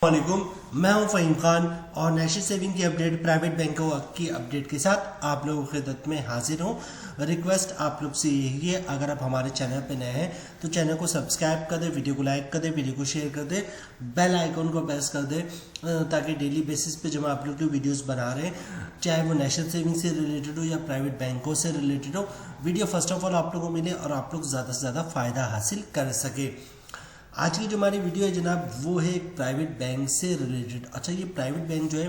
वालेकुम, मैं हूं फ़हीम खान और नेशनल सेविंग की अपडेट प्राइवेट बैंकों की अपडेट के साथ आप लोगों की खिदमत में हाजिर हूं। रिक्वेस्ट आप लोग से यही है, अगर आप हमारे चैनल पे नए हैं तो चैनल को सब्सक्राइब कर दें, वीडियो को लाइक कर दें, वीडियो को शेयर कर दें, बेल आइकन को प्रेस कर दें ताकि डेली बेसिस पे जब आप लोग जो वीडियोस बना रहे हैं, चाहे वो नेशनल सेविंग से रिलेटेड हो या प्राइवेट बैंकों से रिलेटेड हो, वीडियो फर्स्ट ऑफ ऑल आप लोगों को मिले और आप लोग ज़्यादा से ज़्यादा फ़ायदा हासिल कर सके। आज की जो हमारी वीडियो है जनाब, वो है एक प्राइवेट बैंक से रिलेटेड। अच्छा, ये प्राइवेट बैंक जो है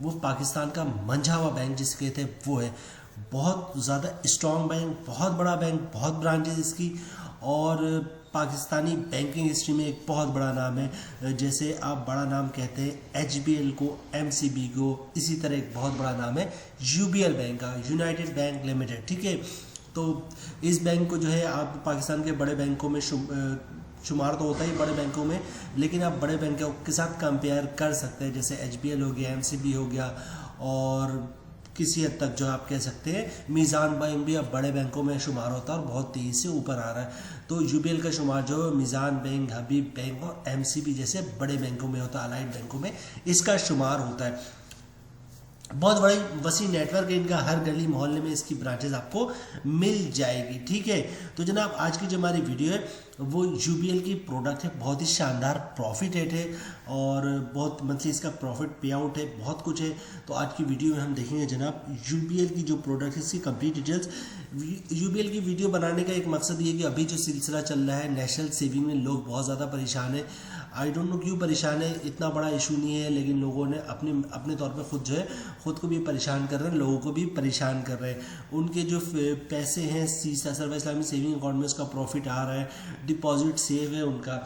वो पाकिस्तान का मंझावा बैंक जिसे कहते हैं वो है। बहुत ज़्यादा स्ट्रॉन्ग बैंक, बहुत बड़ा बैंक, बहुत ब्रांचेज इसकी और पाकिस्तानी बैंकिंग हिस्ट्री में एक बहुत बड़ा नाम है। जैसे आप बड़ा नाम कहते हैं HBL को, MCB को, इसी तरह एक बहुत बड़ा नाम है UBL बैंक का, यूनाइटेड बैंक लिमिटेड। ठीक है, तो इस बैंक को जो है आप पाकिस्तान के बड़े बैंकों में शुमार तो होता ही बड़े बैंकों में, लेकिन आप बड़े बैंकों के साथ कंपेयर कर सकते हैं। जैसे HBL हो गया, MCB हो गया और किसी हद तक जो आप कह सकते हैं मीज़ान बैंक भी अब बड़े बैंकों में शुमार होता है और बहुत तेज़ी से ऊपर आ रहा है। तो UBL का शुमार जो मीज़ान बैंक, हबीब बैंक और MCB जैसे बड़े बैंकों में होता है, अलाइड बैंकों में इसका शुमार होता है। बहुत बड़ी वसी नेटवर्क है इनका, हर गली मोहल्ले में इसकी ब्रांचेस आपको मिल जाएगी। ठीक है, तो जनाब आज की जो हमारी वीडियो है वो UBL की प्रोडक्ट है, बहुत ही शानदार प्रॉफिट रेट है और बहुत मंथली इसका प्रॉफिट पे आउट है, बहुत कुछ है। तो आज की वीडियो में हम देखेंगे जनाब UBL की जो प्रोडक्ट है इसकी कंप्लीट डिटेल्स। UBL की वीडियो बनाने का एक मकसद ये है कि अभी जो सिलसिला चल रहा है नेशनल सेविंग में, लोग बहुत ज़्यादा परेशान है। आई डोंट नो क्यों परेशान है, इतना बड़ा इशू नहीं है, लेकिन लोगों ने अपने तौर पे खुद जो है खुद को भी परेशान कर रहे हैं, लोगों को भी परेशान कर रहे हैं। उनके जो पैसे हैं सर्वा इस्लामी सेविंग अकाउंट में उसका प्रॉफिट आ रहा है, डिपॉजिट सेव है उनका।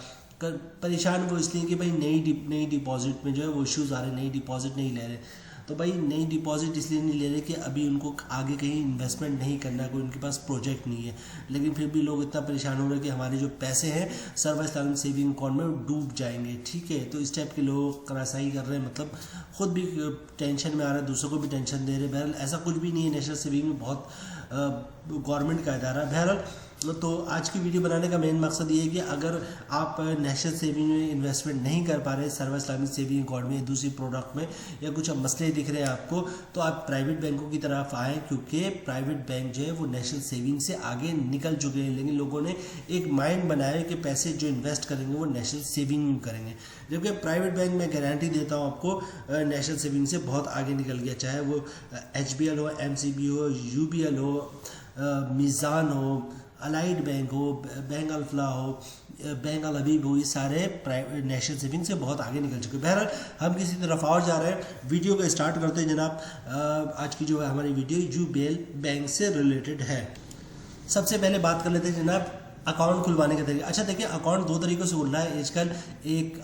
परेशान वो इसलिए कि भाई नई डिपॉजिट में जो है वो इश्यूज़ आ रहे हैं, नई डिपॉजिट नहीं ले रहे। तो भाई नई डिपॉजिट इसलिए नहीं ले रहे कि अभी उनको आगे कहीं इन्वेस्टमेंट नहीं करना, कोई उनके पास प्रोजेक्ट नहीं है, लेकिन फिर भी लोग इतना परेशान हो रहे हैं कि हमारे जो पैसे हैं सर्वा इस्लामिक सेविंग अकाउंट में डूब जाएंगे। ठीक है, तो इस टाइप के लोग करासाई कर रहे हैं, मतलब खुद भी टेंशन में आ रहे हैं, दूसरों को भी टेंशन दे रहे हैं। बहरहाल ऐसा कुछ भी नहीं है, नेशनल सेविंग में बहुत गवर्नमेंट का इदारा है। बहरहाल तो आज की वीडियो बनाने का मेन मकसद ये है कि अगर आप नेशनल सेविंग में इन्वेस्टमेंट नहीं कर पा रहे, सर्वा इस्लामिक सेविंग अकाउंट में, दूसरी प्रोडक्ट में, या कुछ मसले दिख रहे हैं आपको, तो आप प्राइवेट बैंकों की तरफ आएँ, क्योंकि प्राइवेट बैंक जो है वो नेशनल सेविंग से आगे निकल चुके हैं। लेकिन लोगों ने एक माइंड बनाया है कि पैसे जो इन्वेस्ट करेंगे वो नेशनल सेविंग में करेंगे, जबकि प्राइवेट बैंक मैं गारंटी देता हूँ आपको नेशनल सेविंग से बहुत आगे निकल गया। चाहे वो HBL हो, MCB हो, UBL हो, मीज़ान हो, अलाइड बैंक हो, बैंक अल्फला हो, बैंक अल हबीब हो, ये सारे प्राइवेट नेशनल सेविंग से बहुत आगे निकल चुके हैं। बहरहाल हम किसी तरफ और जा रहे हैं, वीडियो को स्टार्ट करते हैं जनाब। आज की जो है हमारी वीडियो UBL बैंक से रिलेटेड है। सबसे पहले बात कर लेते हैं जनाब अकाउंट खुलवाने के तरीके। अच्छा देखिए, अकाउंट दो तरीक़ों से खुल रहा है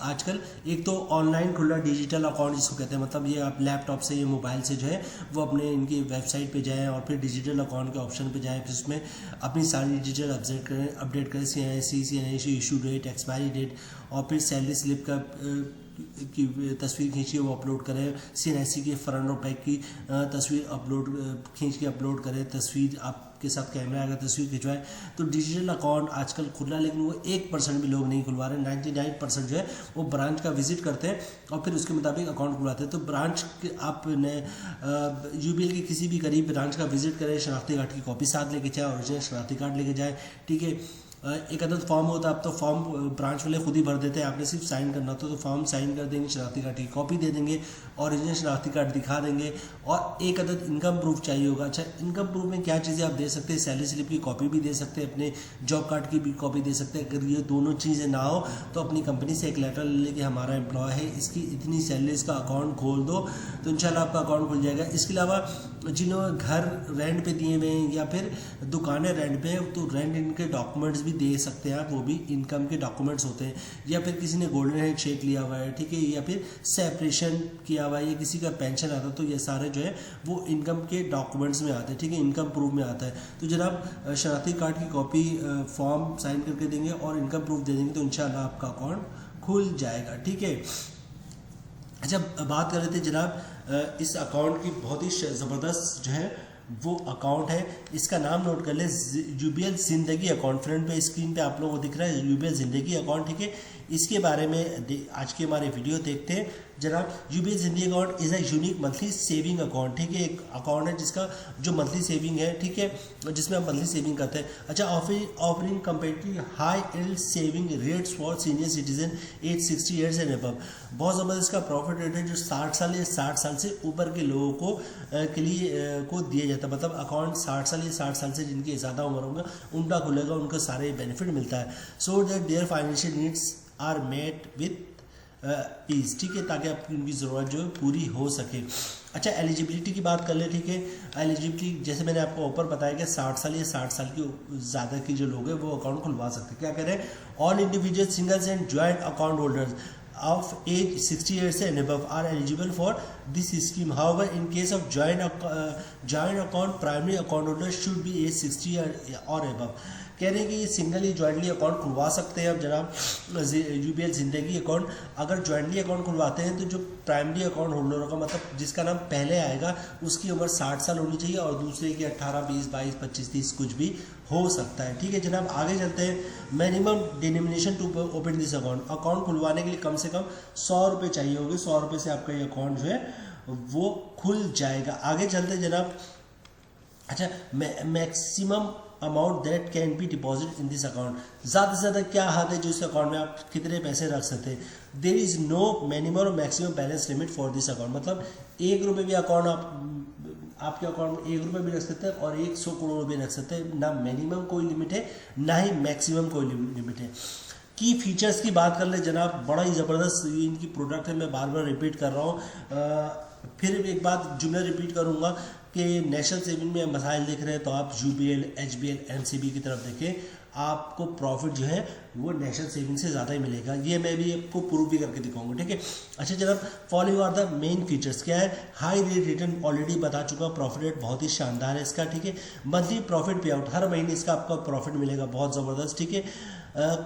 आजकल। एक तो ऑनलाइन खुल रहा है, डिजिटल अकाउंट जिसको कहते हैं, मतलब ये आप लैपटॉप से या मोबाइल से जो है वो अपने इनकी वेबसाइट पे जाएं और फिर डिजिटल अकाउंट के ऑप्शन पे जाएं, फिर उसमें अपनी सारी डिटेल अपडेट करें, CNIC issue date, expiry date, और फिर सैलरी स्लिप का की तस्वीर खींचिए वो अपलोड करें, CNIC के फ्रंट और बैक की तस्वीर खींच के अपलोड करें, तस्वीर आपके साथ कैमरा आएगा, तस्वीर खिंचवाएं। तो डिजिटल अकाउंट आजकल खुल रहा है, लेकिन वो 1% भी लोग नहीं खुलवा रहे। 99% जो है वो ब्रांच का विजिट करते हैं और फिर उसके मुताबिक अकाउंट खुलवाते हैं। तो ब्रांच के आपने UBL के किसी भी करीब ब्रांच का विजिट करें, शनाख्ती कार्ड की कॉपी साथ लेके जाए, ओरिजिनल शनाख्ती कार्ड लेके जाए। ठीक है, एक अदद फॉर्म होता है, अब तो फॉर्म ब्रांच वाले खुद ही भर देते हैं, आपने सिर्फ साइन करना होता है, तो फॉर्म साइन कर देंगे, शनाख्ती कार्ड की कॉपी दे देंगे, ओरिजिनल शनाख्ती कार्ड दिखा देंगे, और एक अदद इनकम प्रूफ चाहिए होगा। अच्छा, इनकम प्रूफ में क्या चीज़ें आप दे सकते हैं? सैलरी स्लिप की कॉपी भी दे सकते हैं, अपने जॉब कार्ड की भी कॉपी दे सकते हैं। अगर ये दोनों चीज़ें ना हो तो अपनी कंपनी से एक लेटर ले लेके हमारा एम्प्लॉय है, इसकी इतनी सैलरी, इसका अकाउंट खोल दो, तो इंशाल्लाह आपका अकाउंट खुल जाएगा। इसके अलावा जिन्होंने घर रेंट पे दिए हुए हैं या फिर दुकानें रेंट पे हैं, तो रेंट इनके डॉक्यूमेंट्स भी दे सकते हैं आप, वो भी इनकम के डॉक्यूमेंट्स होते हैं। या फिर किसी ने गोल्डन हैंड शेक लिया हुआ है, ठीक है, या फिर सेपरेशन किया हुआ है, या किसी का पेंशन आता है, तो ये सारे जो है वो इनकम के डॉक्यूमेंट्स में आते हैं। ठीक है, इनकम प्रूफ में आता है। तो जनाब शनाख्ती कार्ड की कॉपी, फॉर्म साइन करके देंगे और इनकम प्रूफ दे देंगे, तो इंशाल्लाह आपका अकाउंट खुल जाएगा। ठीक है, अच्छा बात कर रहे थे जनाब इस अकाउंट की, बहुत ही ज़बरदस्त जो है वो अकाउंट है। इसका नाम नोट कर ले, UBL ज़िंदगी अकाउंट। फ्रंट पे स्क्रीन पे आप लोगों को दिख रहा है UBL ज़िंदगी अकाउंट। ठीक है, इसके बारे में आज के हमारे वीडियो देखते हैं जनाब। यूबीएल जिंदगी account is a unique monthly saving account, ठीक है। एक अकाउंट है जिसका जो मंथली सेविंग है, ठीक है, जिसमें हम मंथली सेविंग करते हैं। अच्छा, offering comparatively high yield saving rates for senior citizen age 60 years and above. बहुत ज़बरदस्त का प्रॉफिट रेट है जो 60 साल या 60 साल से ऊपर के लोगों को के लिए को दिया जाता है। मतलब अकाउंट 60 साल या 60 साल से जिनकी ज़्यादा उम्र होगा उनका खुलेगा, उनको सारे बेनिफिट मिलता है। So that their financial needs are met with ease, ठीक है, ताकि आपकी उनकी ज़रूरत जो है पूरी हो सके। अच्छा, एलिजिबिलिटी की बात कर ले, ठीक है। एलिजिबिलिटी जैसे मैंने आपको ऊपर बताया कि 60 साल या 60 साल की ज़्यादा की जो लोग हैं वो अकाउंट खुलवा सकते हैं। क्या करें, all individual singles and joint account holders of age 60 years and above are eligible for this scheme. However, in case of joint account, primary account holder should be age 60 or above. कह रहे हैं कि ये singly jointly account खुलवा सकते हैं अब जनाब यूबीएल ज़िंदगी अकाउंट। अगर ज्वाइंटली अकाउंट खुलवाते हैं तो जो प्राइमरी अकाउंट होल्डर का मतलब जिसका नाम पहले आएगा उसकी उम्र 60 साल होनी चाहिए और दूसरे की 18, 20, 22, 25, 30 कुछ भी हो सकता है, ठीक है जनाब। आगे चलते हैं। Minimum denomination to open this account, account खुलवाने के लिए कम से कम 100 रुपये चाहिए होंगे। 100 रुपये से आपका ये अकाउंट जो है वो खुल जाएगा। आगे चलते हैं जनाब। अच्छा, maximum amount that can be deposit in this account, ज़्यादा से ज़्यादा क्या हद है जो इस अकाउंट में आप कितने पैसे रख सकते हैं। देर इज़ नो मिनिमम और maximum balance limit for this account, मतलब 1 रुपये भी अकाउंट आपके अकाउंट में 1 रुपये भी रख सकते हैं और 100 करोड़ रुपये रख सकते हैं। ना मिनिमम कोई लिमिट है ना ही मैक्सिमम कोई लिमिट है। की फीचर्स की बात कर ले जनाब, बड़ा ही ज़बरदस्त इनकी प्रोडक्ट है। मैं बार बार रिपीट कर रहा हूँ, फिर एक बात जुमला रिपीट करूँगा कि नेशनल सेविंग में मसाइल देख रहे हैं तो आप यूबीएल, एचबीएल, एनसीबी की तरफ देखें, आपको प्रॉफिट जो है वो नेशनल सेविंग से ज़्यादा ही मिलेगा। ये मैं भी आपको प्रूव भी करके दिखाऊंगा, ठीक है। अच्छा जनाब, following are the main features. क्या है, हाई रेट रिटर्न ऑलरेडी बता चुका, प्रॉफिट रेट बहुत ही शानदार है इसका, ठीक है। मंथली प्रॉफिट पे आउट, हर महीने इसका आपका प्रॉफिट मिलेगा, बहुत ज़बरदस्त, ठीक है।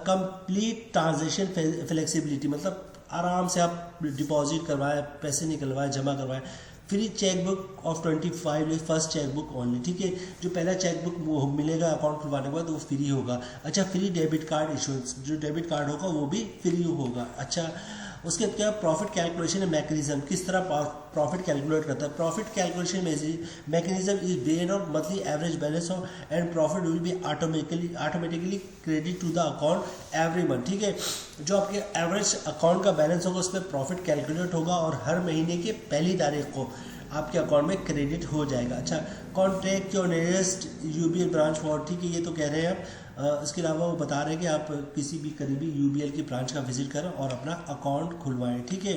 कंप्लीट ट्रांजेक्शन फ्लेक्सिबिलिटी, मतलब आराम से आप डिपॉजिट करवाएं, पैसे निकलवाएं, जमा करवाएं। Free chequebook of 25 days, first chequebook only, ठीक है। जो पहला चेकबुक वो मिलेगा अकाउंट खुलवाने के बाद वो फ्री होगा। अच्छा, फ्री डेबिट कार्ड इशुएंस, जो डेबिट कार्ड होगा वो भी फ्री होगा। अच्छा, उसके बाद क्या प्रॉफिट कैलकुलेशन मैकेनिज्म, किस तरह प्रॉफिट कैलकुलेट करता है। Profit calculation mechanism is based on monthly average balance of and profit will be automatically credit to the account every month, ठीक है। जो आपके एवरेज अकाउंट का बैलेंस होगा उस पर प्रॉफिट कैलकुलेट होगा और हर महीने की पहली तारीख को आपके अकाउंट में क्रेडिट हो जाएगा। अच्छा, contact your nearest UBL branch for, ठीक है, ये तो कह रहे हैं आप। इसके अलावा वो बता रहे हैं कि आप किसी भी करीबी यूबीएल की ब्रांच का विजिट करें और अपना अकाउंट खुलवाएं, ठीक है।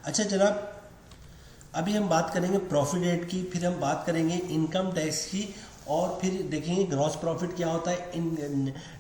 अच्छा जनाब, अभी हम बात करेंगे प्रॉफिट रेट की, फिर हम बात करेंगे इनकम टैक्स की और फिर देखेंगे ग्रॉस प्रॉफिट क्या होता है,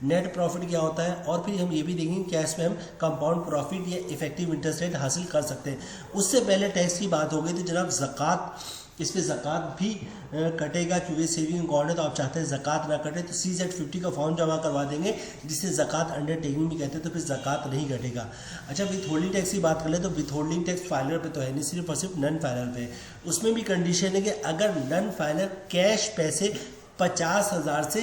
नेट प्रॉफिट क्या होता है और फिर हम ये भी देखेंगे क्या इसमें हम कंपाउंड प्रॉफिट या इफेक्टिव इंटरेस्ट रेट हासिल कर सकते हैं। उससे पहले टैक्स की बात हो गई तो जनाब ज़कात, इस पर ज़कात भी कटेगा क्योंकि सेविंग अकाउंट है तो आप चाहते हैं ज़कात ना कटे तो CZ50 का फॉर्म जमा करवा देंगे जिसे ज़कात अंडरटेकिंग भी कहते हैं, तो फिर ज़कात नहीं कटेगा। अच्छा, विथ होल्डिंग टैक्स की बात कर ले तो विथ होल्डिंग टैक्स फाइलर पे तो है नहीं, सिर्फ और सिर्फ नन फाइलर पे। उसमें भी कंडीशन है कि अगर नन फाइलर कैश पैसे 50,000 से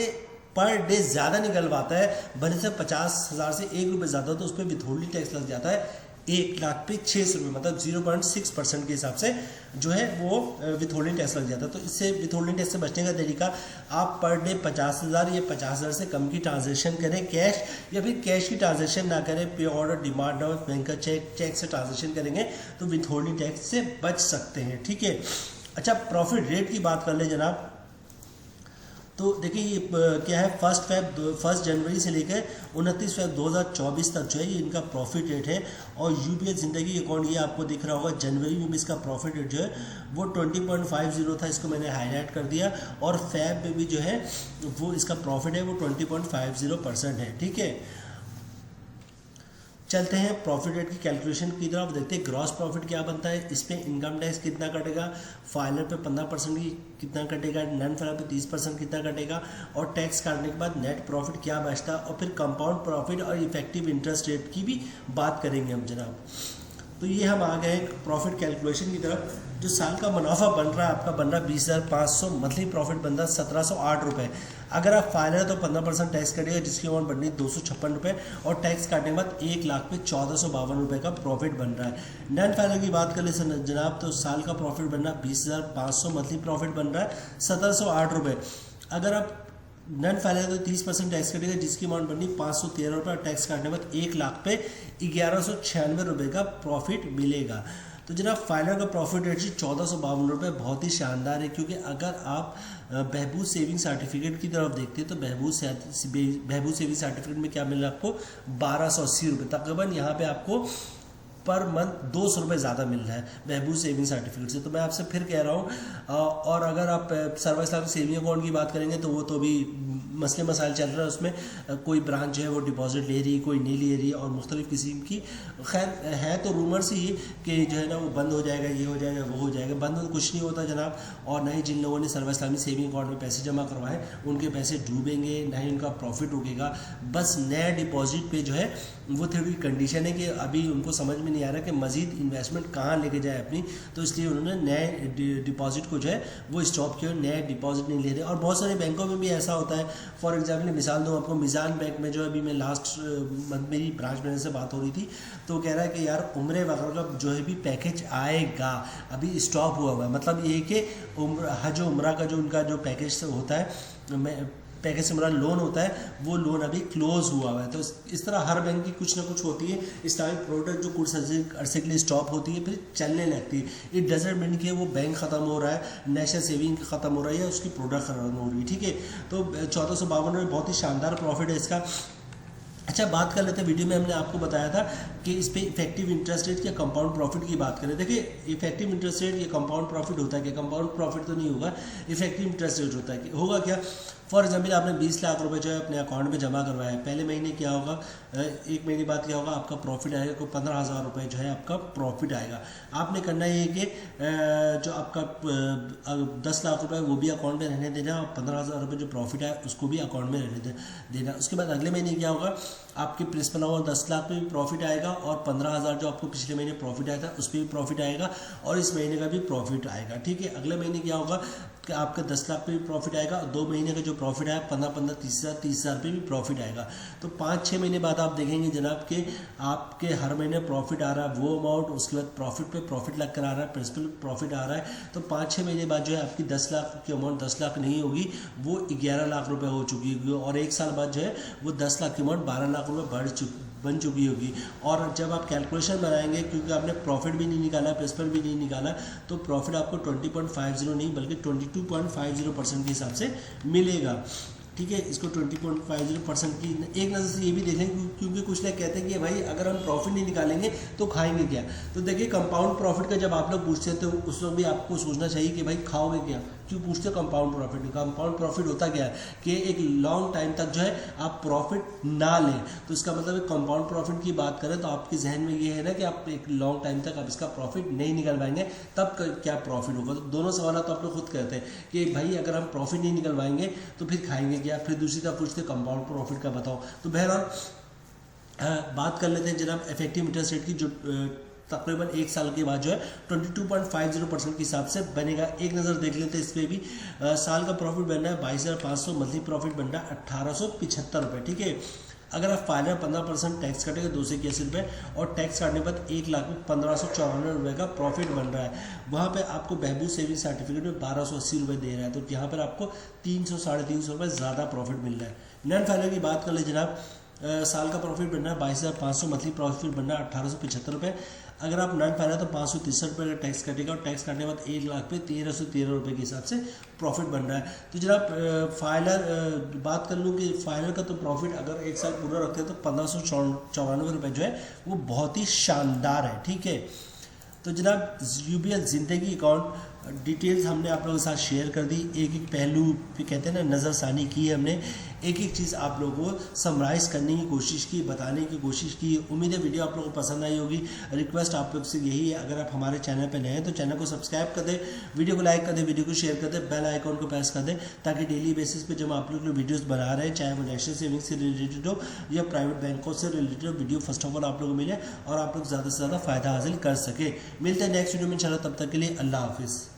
पर डे ज़्यादा निकलवाता है, भले से 50,000 से 1 रुपये ज़्यादा तो उस पर विथ होल्डिंग टैक्स लग जाता है 1 लाख पे 600 रुपये, मतलब 0.6% के हिसाब से जो है वो विथ होल्डिंग टैक्स लग जाता है। तो इससे विथ होल्डिंग टैक्स से बचने का तरीका, आप पर डे 50,000 या 50,000 से कम की ट्रांजेक्शन करें कैश, या फिर कैश की ट्रांजेक्शन ना करें, पे ऑर्डर, डिमांड ड्राफ्ट, बैंक का चेक से ट्रांजेक्शन करेंगे तो विथ होल्डिंग टैक्स से बच सकते हैं, ठीक है। अच्छा, प्रॉफिट रेट की बात कर ले जनाब, तो देखिए ये क्या है, 1 जनवरी से लेकर 29 फरवरी 2024 तक जो है ये इनका प्रॉफिट रेट है। और यूबीएल ज़िंदगी अकाउंट ये आपको दिख रहा होगा, जनवरी में भी इसका प्रॉफिट रेट जो है वो 20.50 था, इसको मैंने हाईलाइट कर दिया। और फेब में भी जो है वो इसका प्रॉफिट है वो 20.50% है, ठीक है। चलते हैं प्रॉफिट रेट की कैलकुलेशन की तरफ, देखते हैं ग्रॉस प्रॉफिट क्या बनता है, इस पर इनकम टैक्स कितना कटेगा, फाइलर पे 15% की कितना कटेगा, नन फाइलर पे 30% कितना कटेगा और टैक्स काटने के बाद नेट प्रॉफिट क्या बचता है, और फिर कंपाउंड प्रॉफिट और इफेक्टिव इंटरेस्ट रेट की भी बात करेंगे हम जनाब। तो ये हम आ गए प्रॉफिट कैलकुलेशन की तरफ। जो साल का मुनाफा बन रहा है आपका बन रहा है 20,500, मंथली प्रॉफिट बन रहा है 1708 रुपये। अगर आप फाइनल है तो 15% टैक्स कटिएगा, जिसकी अमाउंट बननी है 256 रुपये, और टैक्स काटने के बाद 1,00,000 पे 1452 रुपये का प्रॉफिट बन रहा है। नॉन फाइनल की बात कर ले जनाब, तो साल का प्रॉफिट बन रहा है 20,500, मंथली प्रॉफिट बन रहा है 1708 रुपये। अगर आप नॉन फाइनल तो 30% टैक्स कटेगा, जिसकी अमाउंट बननी 513 रुपये, और टैक्स काटने के बाद 1,00,000 पे 1196 रुपये का प्रॉफिट मिलेगा। तो जनाब फाइनल का प्रॉफिट रेट 1452 रुपये बहुत ही शानदार है, क्योंकि अगर आप बहबूद सेविंग सर्टिफिकेट की तरफ देखते हैं तो बहबूद सेविंग सर्टिफिकेट में क्या मिल रहा है आपको 1280 रुपये तकरीबन। यहाँ पे आपको पर मंथ 200 रुपये ज़्यादा मिल रहा है बहबूद सेविंग सर्टिफिकेट से। तो मैं आपसे फिर कह रहा हूँ, और अगर आप सर्व इस्लामिक सेविंग अकाउंट की बात करेंगे तो वो तो अभी मसले मसाइल चल रहा है, उसमें कोई ब्रांच जो है वो डिपॉजिट ले रही है, कोई नहीं ले रही है, और मुख्तलिफ किस्म की खैर है तो रूमर्स ही कि जो है ना वो बंद हो जाएगा, ये हो जाएगा, वो हो जाएगा। बंद तो कुछ नहीं होता जनाब, और ना ही जिन लोगों ने सर्व इस्लामिक सेविंग अकाउंट में पैसे जमा करवाए उनके पैसे डूबेंगे, ना ही उनका प्रॉफिट रुकेगा। बस नया डिपॉजिट पे जो है वो थोड़ी कंडीशन है कि अभी उनको समझ में नहीं आ रहा कि मज़ीद इन्वेस्टमेंट कहाँ लेके जाए अपनी, तो इसलिए उन्होंने नए डिपॉजिट को जो है वो स्टॉप किया, नए डिपॉजिट नहीं ले रहे। और बहुत सारे बैंकों में भी ऐसा होता है। फॉर एग्जाम्पल मिसाल दूँ आपको, मिज़ान बैंक में जो अभी मैं लास्ट मंथ मेरी ब्रांच मैनेजर से बात हो रही थी, तो कह रहा है कि यार उम्रे वगैरह का जो है भी पैकेज आएगा, अभी स्टॉप हुआ है। मतलब ये कि हज उम्रा का जो उनका जो पैकेज होता है, पैकेज से हमारा लोन होता है, वो लोन अभी क्लोज हुआ है। तो इस तरह हर बैंक की कुछ ना कुछ होती है इस्लामिक प्रोडक्ट जो कुछ अरसे के लिए स्टॉप होती है फिर चलने लगती है। इट डजंट मीन कि वो बैंक ख़त्म हो रहा है, नेशनल सेविंग ख़त्म हो रहा है, या उसकी प्रोडक्ट ख़त्म हो रही है। ठीक है, तो 1452 में बहुत ही शानदार प्रॉफिट है इसका। अच्छा, बात कर लेते हैं। वीडियो में हमने आपको बताया था कि इस पर इफेक्टिव इंटरेस्ट रेट या कंपाउंड प्रॉफिट की बात करें। देखिए, इफेक्टिव इंटरेस्ट रेट या कंपाउंड प्रॉफिट होता है कि कंपाउंड प्रॉफिट तो नहीं होगा, इफेक्टिव इंटरेस्ट रेट होता है कि होगा क्या। फॉर एग्जाम्पल आपने 20 लाख रुपए जो है अपने अकाउंट में जमा करवाया है, पहले महीने क्या होगा, एक महीने बाद क्या होगा, आपका प्रॉफिट आएगा, कोई 15,000 रुपये जो है आपका प्रॉफिट आएगा। आपने करना ये कि जो आपका 10 लाख रुपए वो भी अकाउंट में रहने देना, और 15,000 रुपये जो प्रॉफिट आया उसको भी अकाउंट में रहने देना। उसके बाद अगले महीने क्या होगा, आपके प्रिंसिपल अमाउंट 10 लाख पे भी प्रॉफिट आएगा, और 15,000 जो आपको पिछले महीने प्रॉफिट आया था उस पर भी प्रॉफिट आएगा, और इस महीने का भी प्रॉफिट आएगा। ठीक है, अगले महीने क्या होगा कि आपका 10 लाख पे भी प्रॉफिट आएगा, और 2 महीने का जो प्रॉफिट आया 15-15 30,000 पे भी प्रॉफिट आएगा। तो 5-6 महीने बाद आप देखेंगे जनाब कि आपके हर महीने प्रॉफिट आ रहा है वो अमाउंट, उसके बाद प्रॉफिट पे प्रॉफिट लग कर आ रहा है, प्रिंसिपल प्रॉफिट आ रहा है। तो 5-6 महीने बाद जो है आपकी 10 लाख की अमाउंट 10 लाख नहीं होगी, वो 11 लाख रुपये हो चुकी होगी, और 1 साल बाद जो है वो 10 लाख की अमाउंट 12 लाख रुपये बन चुकी होगी। और जब आप कैलकुलेशन बनाएंगे, क्योंकि आपने प्रॉफिट भी नहीं निकाला, प्रिंसिपल भी नहीं निकाला, तो प्रॉफिट आपको 20.50 नहीं बल्कि 22.50% के हिसाब से मिलेगा। ठीक है, इसको 20.50% की एक नज़र से ये भी देखें, क्योंकि कुछ लोग कहते हैं कि भाई अगर हम प्रॉफिट नहीं निकालेंगे तो खाएंगे क्या। तो देखिए, कंपाउंड प्रॉफिट का जब आप लोग पूछते हैं तो उस वक्त भी आपको सोचना चाहिए कि भाई खाओगे क्या, क्यों पूछते हो कंपाउंड प्रॉफिट। कंपाउंड प्रॉफिट होता क्या है कि एक लॉन्ग टाइम तक जो है आप प्रॉफिट ना लें। तो इसका मतलब कंपाउंड प्रॉफिट की बात करें तो आपके जहन में ये है ना कि आप एक लॉन्ग टाइम तक आप इसका प्रॉफिट नहीं निकलवाएंगे, तब क्या प्रॉफिट होगा। तो दोनों सवाल तो आप लोग खुद कहते हैं कि भाई अगर हम प्रॉफिट नहीं निकलवाएंगे तो फिर खाएंगे क्या। फिर दूसरी तरफ पूछते कंपाउंड प्रॉफिट का बताओ। तो बहरहाल बात कर लेते हैं जनाब इफेक्टिव इंटरेस्ट रेट की, जो तकरीबन 1 साल के बाद जो है 22.50% के हिसाब से बनेगा। एक नज़र देख लेते हैं इस पर भी। साल का प्रॉफिट बन रहा है 22,500, मंथली प्रॉफिट बन रहा है 1875 रुपये। ठीक है, अगर आप फाइनल 15% टैक्स कटेगा 281 रुपये, और टैक्स काटने के बाद 1,15,94 रुपये का प्रॉफिट बन रहा है। वहाँ पे आपको बहबूद सेविंग सर्टिफिकेट में 1280 रुपये दे रहा है, तो यहाँ पर आपको 300-350 रुपये ज़्यादा प्रॉफिट मिल रहा है। नॉन फाइनल की बात कर ले जनाब, साल का प्रॉफिट बन रहा है 22,500, मंथली प्रॉफिट बन रहा है 1875 रुपये। अगर आप नॉन फाइनल तो 563 रुपये का टैक्स कटेगा, और टैक्स काटने के बाद 1 लाख पे 1,313 रुपये के हिसाब से प्रॉफिट बन रहा है। तो जनाब फाइनल बात कर लूँ कि फाइनल का तो प्रॉफिट अगर 1 साल पूरा रखते हैं तो 1,594 रुपये जो है वो बहुत ही शानदार है। ठीक है, तो जनाब UBS ज़िंदगी अकाउंट डिटेल्स हमने आप लोगों के साथ शेयर कर दी, एक एक पहलू पे कहते हैं ना नज़रसानी की है हमने, एक एक चीज़ आप लोगों को समराइज़ करने की कोशिश की, बताने की कोशिश की। उम्मीद है वीडियो आप लोगों को पसंद आई होगी। रिक्वेस्ट आप लोग से यही है, अगर आप हमारे चैनल पर नए हैं तो चैनल को सब्सक्राइब कर दें, वीडियो को लाइक कर दें, वीडियो को शेयर कर दें, बेल आइकॉन को प्रेस कर दें, ताकि डेली बेसिस पे जब आप लोग वीडियोस बना रहे हैं, चाहे वो नेशनल सेविंग से रिलेटेड हो या प्राइवेट बैंकों से रिलेटेड हो, वीडियो फर्स्ट ऑफ ऑल आप लोगों को मिले और आप लोग ज़्यादा से ज़्यादा फ़ायदा हासिल कर सके। मिलते हैं नेक्स्ट वीडियो में इंशाल्लाह, तब तक के लिए अल्लाह हाफिज़।